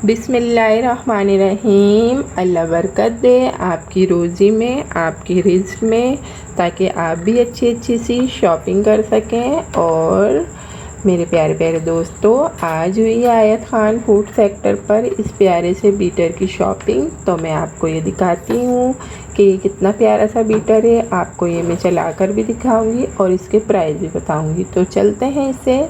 बिस्मिल्लाहिर्रहमानिर्रहीम। अल्लाह बरकत दे आपकी रोज़ी में, आपकी रिज़्क़ में, ताकि आप भी अच्छी अच्छी सी शॉपिंग कर सकें। और मेरे प्यारे प्यारे दोस्तों, आज हुई आयत ख़ान फूड सेक्टर पर इस प्यारे से बीटर की शॉपिंग। तो मैं आपको ये दिखाती हूँ कि ये कितना प्यारा सा बीटर है। आपको ये मैं चला कर भी दिखाऊंगी और इसके प्राइस भी बताऊंगी। तो चलते हैं, इसे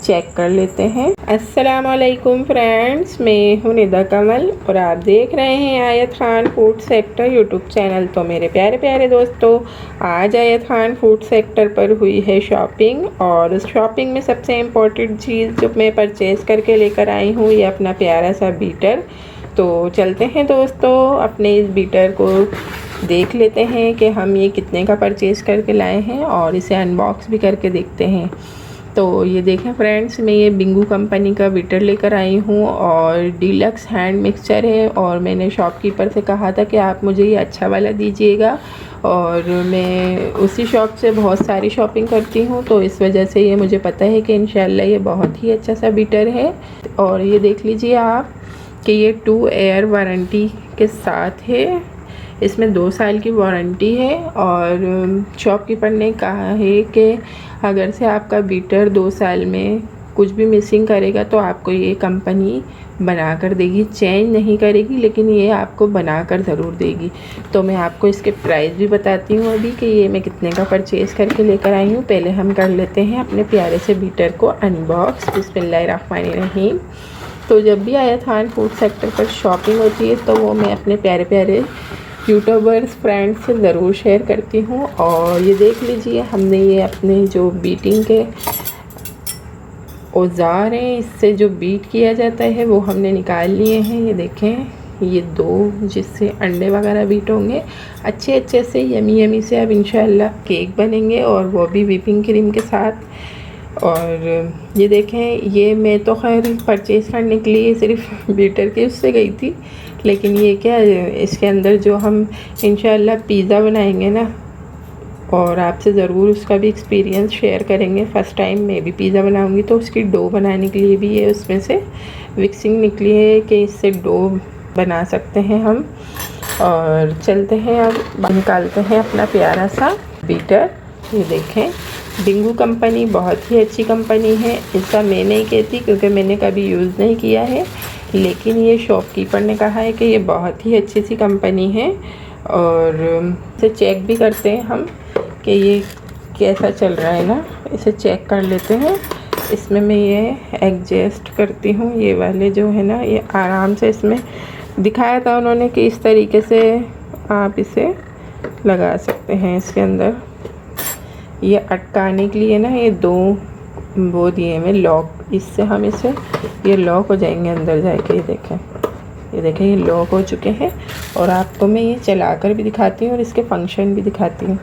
चेक कर लेते हैं। अस्सलाम वालेकुम फ्रेंड्स, मैं हूं निदा कमल और आप देख रहे हैं आयत Khan food sector YouTube channel. तो मेरे प्यारे प्यारे दोस्तों, आज आयत ख़ान फूड सेक्टर पर हुई है शॉपिंग। और उस शॉपिंग में सबसे इम्पोर्टेंट चीज़ जो मैं परचेज़ करके लेकर आई हूँ, ये अपना प्यारा सा बीटर। तो चलते हैं दोस्तों, अपने इस बीटर को देख लेते हैं कि हम ये कितने का परचेज़ करके लाए हैं और इसे अनबॉक्स भी करके देखते हैं। तो ये देखें फ्रेंड्स, मैं ये बिंगो कंपनी का बीटर लेकर आई हूँ और डीलक्स हैंड मिक्सचर है। और मैंने शॉपकीपर से कहा था कि आप मुझे ये अच्छा वाला दीजिएगा, और मैं उसी शॉप से बहुत सारी शॉपिंग करती हूँ, तो इस वजह से ये मुझे पता है कि इंशाल्लाह ये बहुत ही अच्छा सा बीटर है। और ये देख लीजिए आप कि ये 2 ईयर वारंटी के साथ है। इसमें 2 साल की वारंटी है। और शॉपकीपर ने कहा है कि अगर से आपका बीटर 2 साल में कुछ भी मिसिंग करेगा तो आपको ये कंपनी बना कर देगी, चेंज नहीं करेगी, लेकिन ये आपको बना कर ज़रूर देगी। तो मैं आपको इसके प्राइस भी बताती हूँ अभी कि ये मैं कितने का परचेज़ करके लेकर आई हूँ। पहले हम कर लेते हैं अपने प्यारे से बीटर को अनबॉक्स। बिस्मिल्लाहिर्रहमानिर्रहीम। तो जब भी आयत ख़ान फूड सेक्टर पर शॉपिंग होती है तो वो मैं अपने प्यारे प्यारे यूट्यूबर्स फ्रेंड्स से ज़रूर शेयर करती हूँ। और ये देख लीजिए, हमने ये अपने जो बीटिंग के औज़ार हैं, इससे जो बीट किया जाता है वो हमने निकाल लिए हैं। ये देखें, ये 2 जिससे अंडे वगैरह बीट होंगे अच्छे अच्छे से, यमी यमी से। अब इंशाल्लाह केक बनेंगे और वो भी व्हिपिंग क्रीम के साथ। और ये देखें, ये मैं तो खैर परचेज़ करने के लिए सिर्फ बीटर के उससे गई थी, लेकिन ये क्या, इसके अंदर जो हम इंशाल्लाह पिज़्ज़ा बनाएंगे ना, और आपसे ज़रूर उसका भी एक्सपीरियंस शेयर करेंगे। फ़र्स्ट टाइम मैं भी पिज़्ज़ा बनाऊंगी, तो उसकी डो बनाने के लिए भी ये उसमें से मिक्सिंग निकली है कि इससे डो बना सकते हैं हम। और चलते हैं, अब निकालते हैं अपना प्यारा सा बीटर। ये देखें, बिंगो कंपनी बहुत ही अच्छी कंपनी है। इसका मैं नहीं कहती क्योंकि मैंने कभी यूज़ नहीं किया है, लेकिन ये शॉपकीपर ने कहा है कि ये बहुत ही अच्छी सी कंपनी है। और इसे चेक भी करते हैं हम कि ये कैसा चल रहा है ना, इसे चेक कर लेते हैं। इसमें मैं ये एडजस्ट करती हूँ, ये वाले जो है ना, ये आराम से इसमें दिखाया था उन्होंने कि इस तरीके से आप इसे लगा सकते हैं। इसके अंदर ये अटकाने के लिए ना, ये 2 वो दिए हैं लॉक, इससे हम इसे ये लॉक हो जाएंगे अंदर जाके। ये देखें ये लॉक हो चुके हैं। और आपको मैं ये चला कर भी दिखाती हूँ और इसके फंक्शन भी दिखाती हूँ।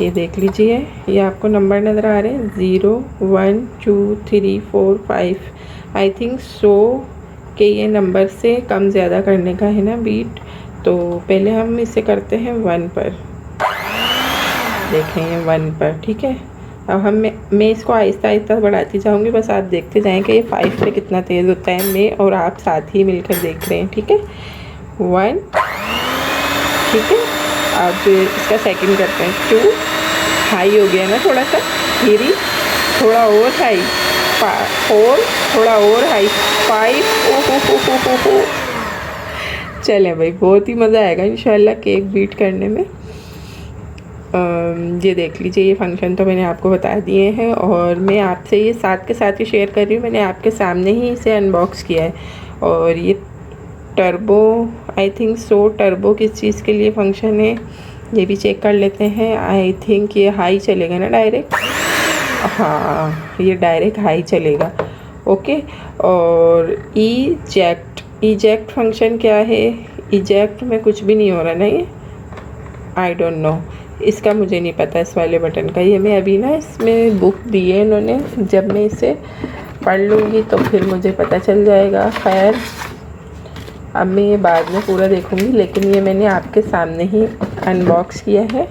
ये देख लीजिए, ये आपको नंबर नज़र आ रहे हैं 0 1 2 3 4 5। आई थिंक सो कि ये नंबर से कम ज़्यादा करने का है ना बीट। तो पहले हम इसे करते हैं 1 पर। देखें ये 1 पर, ठीक है। अब मैं इसको आहिस्ता आहिस्ता बढ़ाती जाऊंगी, बस आप देखते जाएं कि ये 5 पे कितना तेज़ होता है। मैं और आप साथ ही मिलकर देख रहे हैं, ठीक है। 1, ठीक है। अब इसका सेकंड करते हैं। 2 हाई हो गया ना थोड़ा सा, 3 थोड़ा और हाई, 4 थोड़ा और हाई, 5। ओ चलें भाई, बहुत ही मज़ा आएगा इंशाल्लाह केक बीट करने में। ये देख लीजिए, ये फंक्शन तो मैंने आपको बता दिए हैं और मैं आपसे ये साथ के साथ ही शेयर कर रही हूँ। मैंने आपके सामने ही इसे अनबॉक्स किया है। और ये turbo, I think so turbo किस चीज़ के लिए फंक्शन है ये भी चेक कर लेते हैं। आई थिंक ये हाई चलेगा ना डायरेक्ट, हाँ ये डायरेक्ट हाई चलेगा, ओके। और इजेक्ट फंक्शन क्या है, इजेक्ट में कुछ भी नहीं हो रहा ना, ये आई डोंट नो, इसका मुझे नहीं पता इस वाले बटन का। ये मैं अभी ना इसमें बुक दी है इन्होंने, जब मैं इसे पढ़ लूँगी तो फिर मुझे पता चल जाएगा। खैर अब मैं ये बाद में पूरा देखूँगी, लेकिन ये मैंने आपके सामने ही अनबॉक्स किया है।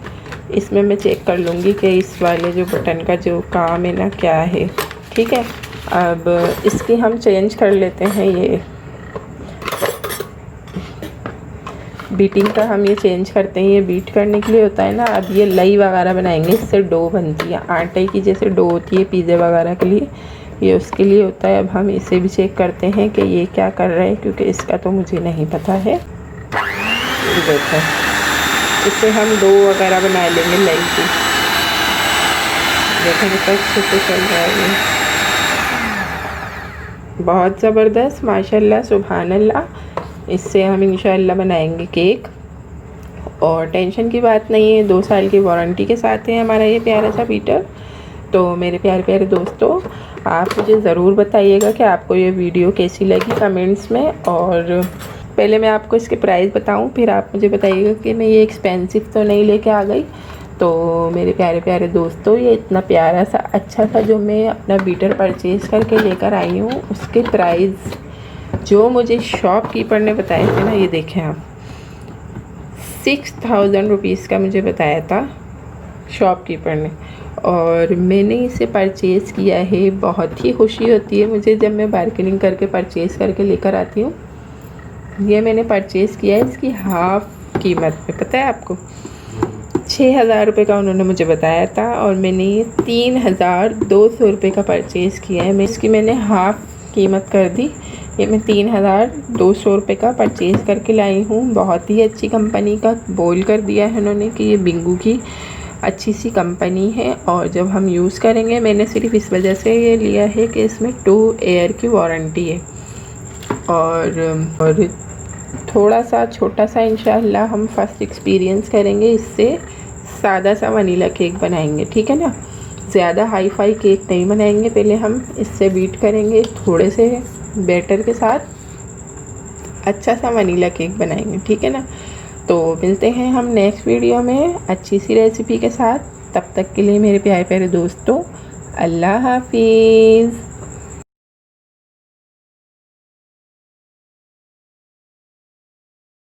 इसमें मैं चेक कर लूँगी कि इस वाले जो बटन का जो काम है ना क्या है, ठीक है। अब इसकी हम चेंज कर लेते हैं ये बीटिंग का हम ये चेंज करते हैं, ये बीट करने के लिए होता है ना। अब ये लई वगैरह बनाएंगे, इससे डो बनती है, आटे की जैसे डो होती है पिज़्ज़ा वगैरह के लिए, ये उसके लिए होता है। अब हम इसे भी चेक करते हैं कि ये क्या कर रहे हैं, क्योंकि इसका तो मुझे नहीं पता है। देखो इससे हम डो वगैरह बना लेंगे लई की। देखो कितना अच्छे से चल रहा है ये, बहुत ज़बरदस्त, माशाल्लाह सुभान अल्लाह। इससे हम इंशाल्लाह बनाएंगे केक, और टेंशन की बात नहीं है, 2 साल की वारंटी के साथ है हमारा ये प्यारा सा बीटर। तो मेरे प्यारे प्यारे दोस्तों, आप मुझे ज़रूर बताइएगा कि आपको ये वीडियो कैसी लगी कमेंट्स में। और पहले मैं आपको इसके प्राइस बताऊं, फिर आप मुझे बताइएगा कि मैं ये एक्सपेंसिव तो नहीं लेके आ गई। तो मेरे प्यारे प्यारे दोस्तों, ये इतना प्यारा सा अच्छा सा जो मैं अपना बीटर परचेज़ करके लेकर आई हूँ, उसके प्राइस जो मुझे शॉपकीपर ने बताए थे ना, ये देखें आप, 6000 रुपीज़ का मुझे बताया था शॉपकीपर ने, और मैंने इसे परचेज़ किया है। बहुत ही खुशी होती है मुझे जब मैं बार्गेनिंग करके परचेज़ करके लेकर आती हूँ। ये मैंने परचेज़ किया है इसकी हाफ़ कीमत पे, पता है आपको 6000 रुपये का उन्होंने मुझे बताया था, और मैंने ये 3200 रुपये का परचेज़ किया है। मैंने हाफ़ कीमत कर दी, ये मैं 3200 रुपये का परचेज़ करके लाई हूँ। बहुत ही अच्छी कंपनी का बोल कर दिया है उन्होंने कि ये बिंगो की अच्छी सी कंपनी है, और जब हम यूज़ करेंगे, मैंने सिर्फ इस वजह से ये लिया है कि इसमें 2 ईयर की वारंटी है। और थोड़ा सा छोटा सा इंशाल्लाह हम फर्स्ट एक्सपीरियंस करेंगे, इससे सादा सा वनीला केक बनाएंगे, ठीक है ना। ज़्यादा हाई फाई केक नहीं बनाएंगे, पहले हम इससे बीट करेंगे थोड़े से बैटर के साथ, अच्छा सा वनीला केक बनाएंगे, ठीक है ना। तो मिलते हैं हम नेक्स्ट वीडियो में अच्छी सी रेसिपी के साथ। तब तक के लिए मेरे प्यारे प्यारे दोस्तों, अल्लाह हाफिज़।